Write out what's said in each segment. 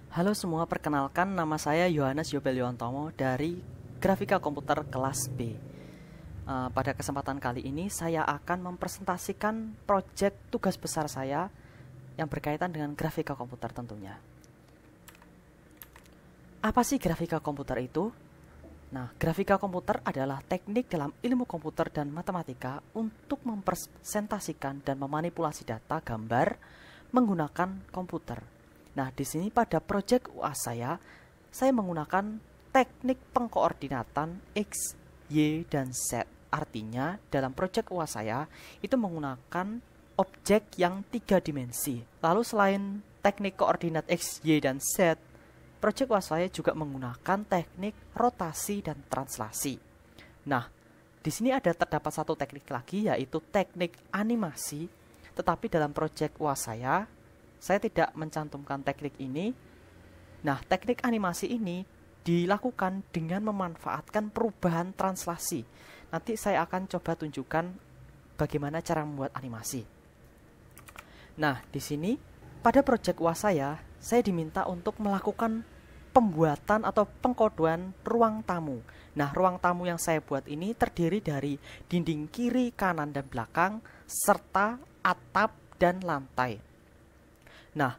Halo semua, perkenalkan nama saya Yohanes Yobeliontomo dari Grafika Komputer kelas B. Pada kesempatan kali ini saya akan mempresentasikan proyek tugas besar saya yang berkaitan dengan grafika komputer tentunya. Apa sih grafika komputer itu? Nah, grafika komputer adalah teknik dalam ilmu komputer dan matematika untuk mempresentasikan dan memanipulasi data gambar menggunakan komputer. Nah, di sini pada proyek UAS saya menggunakan teknik pengkoordinatan X, Y, dan Z. Artinya, dalam proyek UAS saya itu menggunakan objek yang 3 dimensi. Lalu selain teknik koordinat X, Y, dan Z, proyek UAS saya juga menggunakan teknik rotasi dan translasi. Nah, di sini terdapat satu teknik lagi, yaitu teknik animasi. Tetapi dalam proyek UAS saya tidak mencantumkan teknik ini. Nah, teknik animasi ini dilakukan dengan memanfaatkan perubahan translasi. Nanti saya akan coba tunjukkan bagaimana cara membuat animasi. Nah, di sini pada proyek UAS saya diminta untuk melakukan pembuatan atau pengkodean ruang tamu. Nah, ruang tamu yang saya buat ini terdiri dari dinding kiri, kanan, dan belakang, serta atap dan lantai. Nah,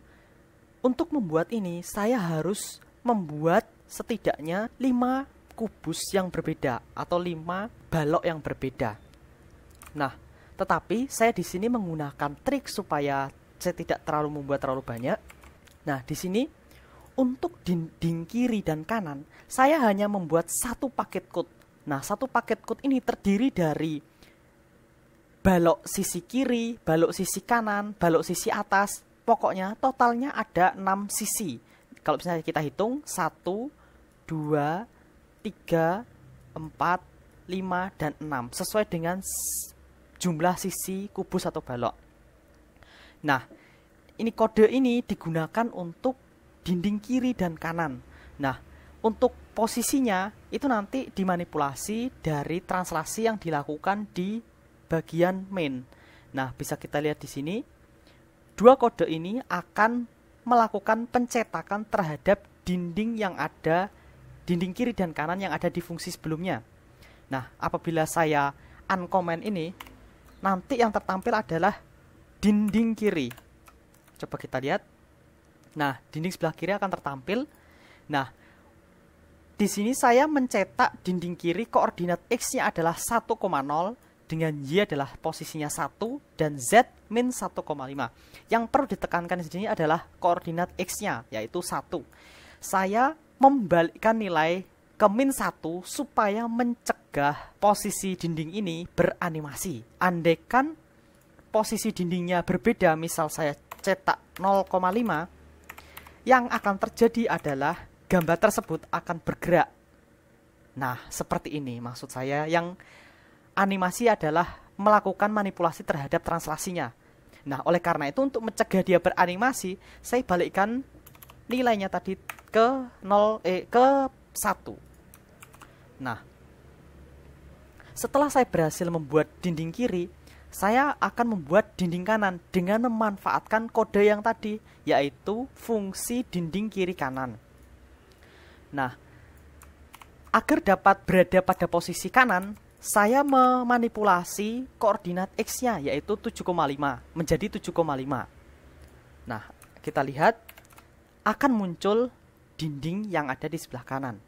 untuk membuat ini saya harus membuat setidaknya 5 kubus yang berbeda atau 5 balok yang berbeda. Nah, tetapi saya di sini menggunakan trik supaya saya tidak membuat terlalu banyak. Nah, di sini untuk dinding kiri dan kanan saya hanya membuat satu paket code. Nah, satu paket code ini terdiri dari balok sisi kiri, balok sisi kanan, balok sisi atas. Pokoknya totalnya ada 6 sisi. Kalau misalnya kita hitung 1, 2, 3, 4, 5, dan 6. Sesuai dengan jumlah sisi kubus atau balok. Nah, ini kode ini digunakan untuk dinding kiri dan kanan. Nah, untuk posisinya itu nanti dimanipulasi dari translasi yang dilakukan di bagian main. Nah, bisa kita lihat di sini. Dua kode ini akan melakukan pencetakan terhadap dinding dinding kiri dan kanan yang ada di fungsi sebelumnya. Nah, apabila saya uncomment ini, nanti yang tertampil adalah dinding kiri. Coba kita lihat. Nah, dinding sebelah kiri akan tertampil. Nah, di sini saya mencetak dinding kiri koordinat X-nya adalah 1,0, dengan Y adalah posisinya 1 dan Z min 1,5. Yang perlu ditekankan di sini adalah koordinat X-nya, yaitu 1. Saya membalikkan nilai ke min 1 supaya mencegah posisi dinding ini beranimasi. Andaikan posisi dindingnya berbeda, misal saya cetak 0,5, yang akan terjadi adalah gambar tersebut akan bergerak. Nah, seperti ini maksud saya. Yang animasi adalah melakukan manipulasi terhadap translasinya. Nah, oleh karena itu untuk mencegah dia beranimasi, saya balikkan nilainya tadi ke 1. Nah, setelah saya berhasil membuat dinding kiri, saya akan membuat dinding kanan dengan memanfaatkan kode yang tadi, yaitu fungsi dinding kiri kanan. Nah, agar dapat berada pada posisi kanan, saya memanipulasi koordinat X-nya, yaitu 7,5 menjadi 7,5. Nah, kita lihat akan muncul dinding yang ada di sebelah kanan.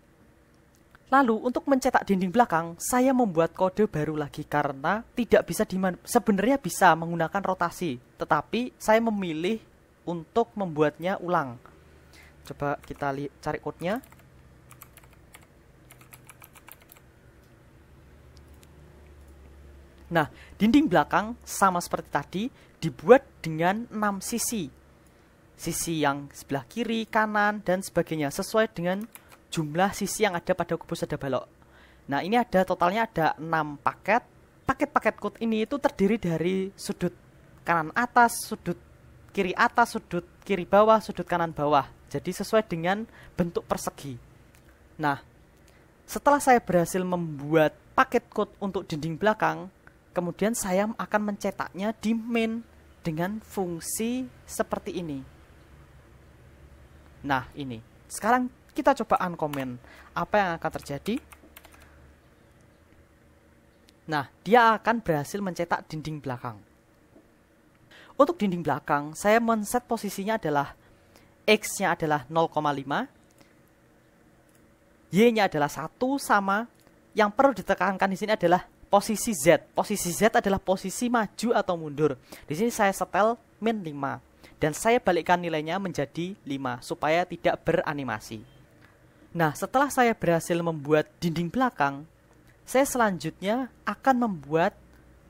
Lalu untuk mencetak dinding belakang, saya membuat kode baru lagi karena tidak bisa sebenarnya bisa menggunakan rotasi, tetapi saya memilih untuk membuatnya ulang. Coba kita cari kodenya. Nah, dinding belakang sama seperti tadi dibuat dengan 6 sisi. Sisi yang sebelah kiri, kanan, dan sebagainya sesuai dengan jumlah sisi yang ada pada kubus ada balok. Nah, ini totalnya ada 6 paket. Paket-paket code ini itu terdiri dari sudut kanan atas, sudut kiri bawah, sudut kanan bawah. Jadi sesuai dengan bentuk persegi. Nah, setelah saya berhasil membuat paket code untuk dinding belakang, kemudian saya akan mencetaknya di main dengan fungsi seperti ini. Nah, ini. Sekarang kita coba uncomment. Apa yang akan terjadi? Nah, dia akan berhasil mencetak dinding belakang. Untuk dinding belakang, saya men-set posisinya adalah X-nya adalah 0,5, Y-nya adalah 1, sama yang perlu ditekankan di sini adalah posisi Z. Posisi Z adalah posisi maju atau mundur. Di sini saya setel min 5 dan saya balikkan nilainya menjadi 5 supaya tidak beranimasi. Nah, setelah saya berhasil membuat dinding belakang, saya selanjutnya akan membuat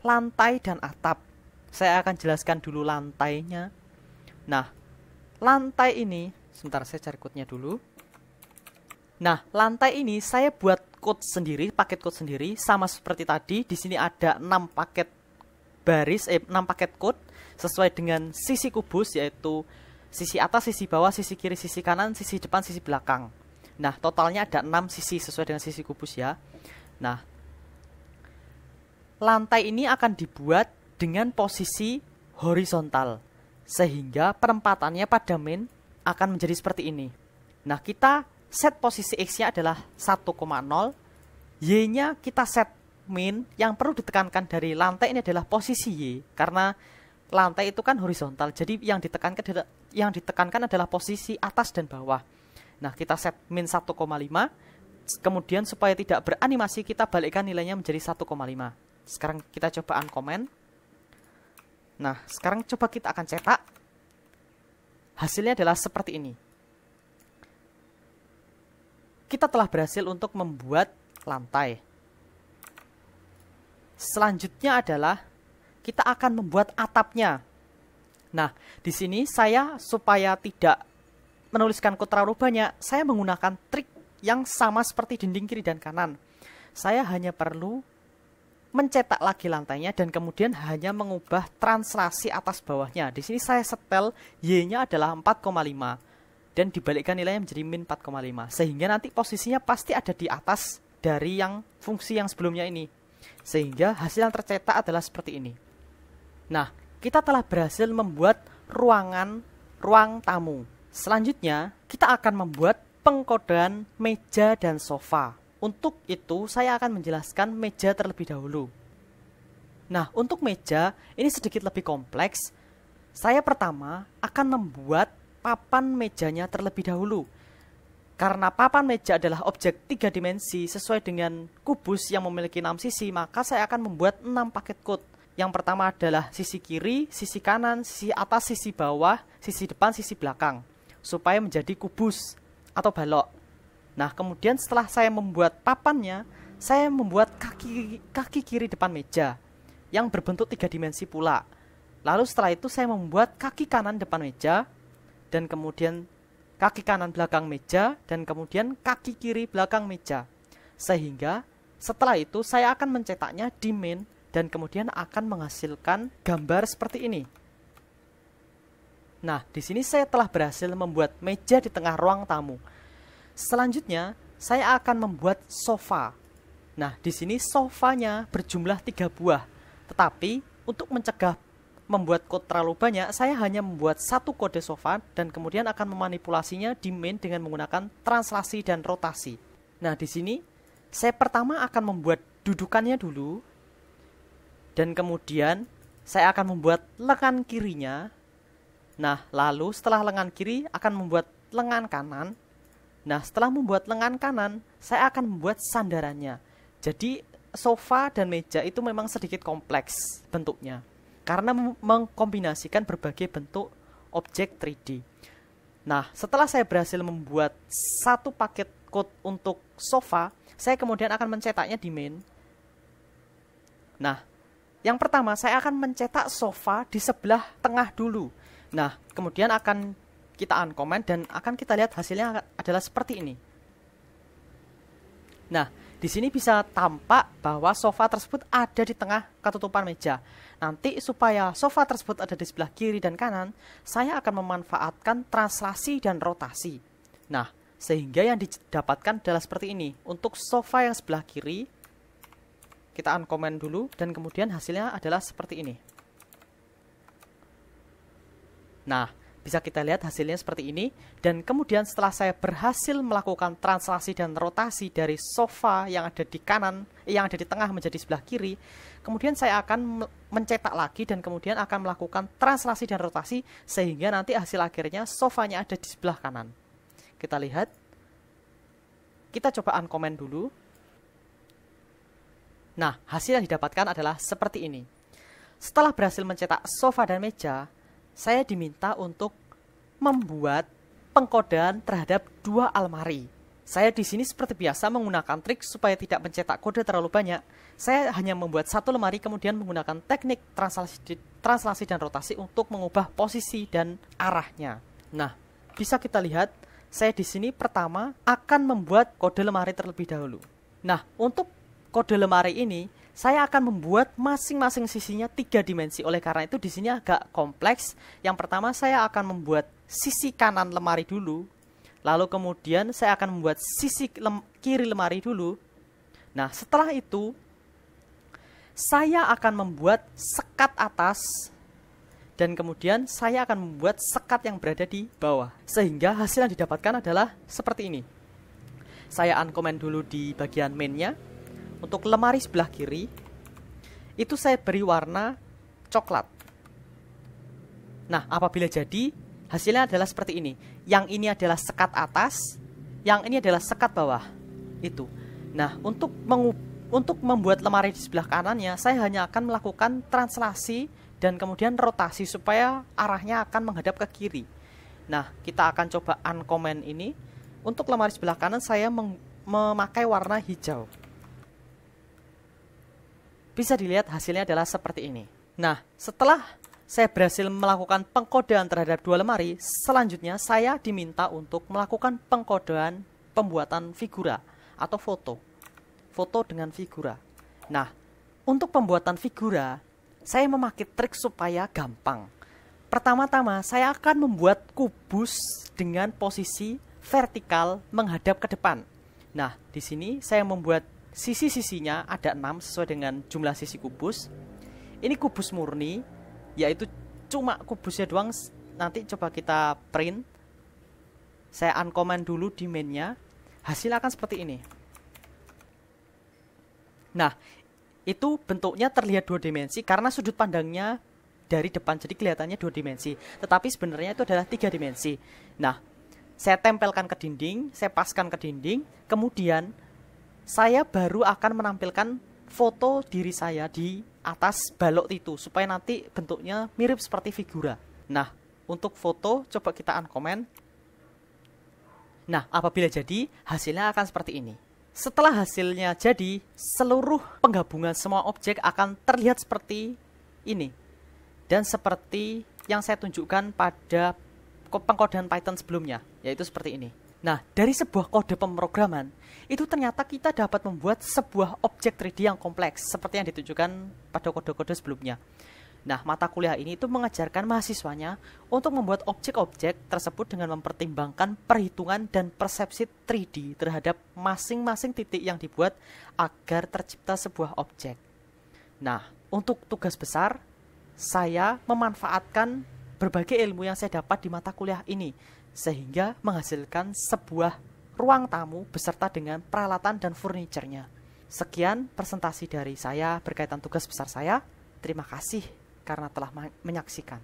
lantai dan atap. Saya akan jelaskan dulu lantainya. Nah, lantai ini, sebentar saya cari code-nya dulu. Nah, lantai ini saya buat code sendiri, paket code sendiri, sama seperti tadi. Di sini ada 6 paket baris, 6 paket code sesuai dengan sisi kubus, yaitu sisi atas, sisi bawah, sisi kiri, sisi kanan, sisi depan, sisi belakang. Nah, totalnya ada 6 sisi sesuai dengan sisi kubus ya. Nah, lantai ini akan dibuat dengan posisi horizontal, sehingga penempatannya pada main akan menjadi seperti ini. Nah, kita set posisi X-nya adalah 1,0, Y-nya kita set min. Yang perlu ditekankan dari lantai ini adalah posisi Y, karena lantai itu kan horizontal, jadi yang ditekankan adalah posisi atas dan bawah. Nah, kita set min 1,5, kemudian supaya tidak beranimasi kita balikkan nilainya menjadi 1,5. Sekarang kita coba uncomment. Nah, sekarang coba kita akan cetak. Hasilnya adalah seperti ini. Kita telah berhasil untuk membuat lantai. Selanjutnya adalah kita akan membuat atapnya. Nah, di sini saya supaya tidak menuliskan kode terlalu banyak, saya menggunakan trik yang sama seperti dinding kiri dan kanan. Saya hanya perlu mencetak lagi lantainya dan kemudian hanya mengubah translasi atas bawahnya. Di sini saya setel Y-nya adalah 4,5 dan dibalikkan nilainya menjadi min 4,5, sehingga nanti posisinya pasti ada di atas dari yang fungsi yang sebelumnya ini, sehingga hasil yang tercetak adalah seperti ini. Nah, kita telah berhasil membuat ruang tamu. Selanjutnya kita akan membuat pengkodean meja dan sofa. Untuk itu saya akan menjelaskan meja terlebih dahulu. Nah, untuk meja ini sedikit lebih kompleks. Saya pertama akan membuat papan mejanya terlebih dahulu. Karena papan meja adalah objek 3 dimensi sesuai dengan kubus yang memiliki 6 sisi, maka saya akan membuat 6 paket code. Yang pertama adalah sisi kiri, sisi kanan, sisi atas, sisi bawah, sisi depan, sisi belakang, supaya menjadi kubus atau balok. Nah, kemudian setelah saya membuat papannya, saya membuat kaki kiri depan meja yang berbentuk 3 dimensi pula. Lalu setelah itu saya membuat kaki kanan depan meja, dan kemudian kaki kanan belakang meja, dan kemudian kaki kiri belakang meja. Sehingga setelah itu saya akan mencetaknya di main dan kemudian akan menghasilkan gambar seperti ini. Nah, di sini saya telah berhasil membuat meja di tengah ruang tamu. Selanjutnya, saya akan membuat sofa. Nah, di sini sofanya berjumlah 3 buah. Tetapi, untuk mencegah membuat kode terlalu banyak, saya hanya membuat 1 kode sofa dan kemudian akan memanipulasinya di main dengan menggunakan translasi dan rotasi. Nah, di sini, saya pertama akan membuat dudukannya dulu. Dan kemudian, saya akan membuat lengan kirinya. Nah, lalu setelah lengan kiri akan membuat lengan kanan. Nah, setelah membuat lengan kanan, saya akan membuat sandarannya. Jadi, sofa dan meja itu memang sedikit kompleks bentuknya, karena mengkombinasikan berbagai bentuk objek 3D. Nah, setelah saya berhasil membuat 1 paket code untuk sofa, saya kemudian akan mencetaknya di main. Nah, yang pertama saya akan mencetak sofa di sebelah tengah dulu. Nah, kemudian akan kita uncomment dan akan kita lihat hasilnya adalah seperti ini. Nah, di sini bisa tampak bahwa sofa tersebut ada di tengah ketutupan meja. Nanti supaya sofa tersebut ada di sebelah kiri dan kanan, saya akan memanfaatkan translasi dan rotasi. Nah, sehingga yang didapatkan adalah seperti ini. Untuk sofa yang sebelah kiri, kita uncomment dulu dan kemudian hasilnya adalah seperti ini. Nah, bisa kita lihat hasilnya seperti ini. Dan kemudian setelah saya berhasil melakukan translasi dan rotasi dari sofa yang ada di kanan, yang ada di tengah menjadi sebelah kiri, kemudian saya akan mencetak lagi dan kemudian akan melakukan translasi dan rotasi sehingga nanti hasil akhirnya sofanya ada di sebelah kanan. Kita lihat. Kita coba uncomment dulu. Nah, hasil yang didapatkan adalah seperti ini. Setelah berhasil mencetak sofa dan meja, saya diminta untuk membuat pengkodean terhadap 2 almari. Saya di sini seperti biasa menggunakan trik supaya tidak mencetak kode terlalu banyak. Saya hanya membuat 1 lemari kemudian menggunakan teknik translasi dan rotasi untuk mengubah posisi dan arahnya. Nah, bisa kita lihat saya di sini pertama akan membuat kode lemari terlebih dahulu. Nah, untuk kode lemari ini saya akan membuat masing-masing sisinya 3 dimensi. Oleh karena itu di sini agak kompleks. Yang pertama saya akan membuat sisi kanan lemari dulu. Lalu kemudian saya akan membuat sisi kiri lemari dulu. Nah, setelah itu saya akan membuat sekat atas. Dan kemudian saya akan membuat sekat yang berada di bawah. Sehingga hasil yang didapatkan adalah seperti ini. Saya uncomment dulu di bagian mainnya. Untuk lemari sebelah kiri, itu saya beri warna coklat. Nah, apabila jadi, hasilnya adalah seperti ini. Yang ini adalah sekat atas, yang ini adalah sekat bawah. Itu. Nah, untuk membuat lemari di sebelah kanannya, saya hanya akan melakukan translasi dan kemudian rotasi supaya arahnya akan menghadap ke kiri. Nah, kita akan coba uncomment ini. Untuk lemari sebelah kanan, saya memakai warna hijau. Bisa dilihat hasilnya adalah seperti ini. Nah, setelah saya berhasil melakukan pengkodean terhadap 2 lemari, selanjutnya saya diminta untuk melakukan pengkodean pembuatan figura atau foto. Foto dengan figura. Nah, untuk pembuatan figura, saya memakai trik supaya gampang. Pertama-tama, saya akan membuat kubus dengan posisi vertikal menghadap ke depan. Nah, di sini saya membuat sisi-sisinya ada 6 sesuai dengan jumlah sisi kubus. Ini kubus murni, yaitu cuma kubusnya doang. Nanti coba kita print. Saya uncomment dulu di mainnya. Hasil akan seperti ini. Nah, itu bentuknya terlihat 2 dimensi karena sudut pandangnya dari depan, jadi kelihatannya 2 dimensi. Tetapi sebenarnya itu adalah 3 dimensi. Nah, saya tempelkan ke dinding, saya paskan ke dinding, kemudian saya baru akan menampilkan foto diri saya di atas balok itu supaya nanti bentuknya mirip seperti figura. Nah, untuk foto coba kita uncomment. Nah, apabila jadi, hasilnya akan seperti ini. Setelah hasilnya jadi, seluruh penggabungan semua objek akan terlihat seperti ini. Dan seperti yang saya tunjukkan pada pengkodean Python sebelumnya, yaitu seperti ini. Nah, dari sebuah kode pemrograman, itu ternyata kita dapat membuat sebuah objek 3D yang kompleks, seperti yang ditunjukkan pada kode-kode sebelumnya. Nah, mata kuliah ini itu mengajarkan mahasiswanya untuk membuat objek-objek tersebut dengan mempertimbangkan perhitungan dan persepsi 3D terhadap masing-masing titik yang dibuat agar tercipta sebuah objek. Nah, untuk tugas besar, saya memanfaatkan berbagai ilmu yang saya dapat di mata kuliah ini, sehingga menghasilkan sebuah ruang tamu beserta dengan peralatan dan furniturnya. Sekian presentasi dari saya berkaitan tugas besar saya. Terima kasih karena telah menyaksikan.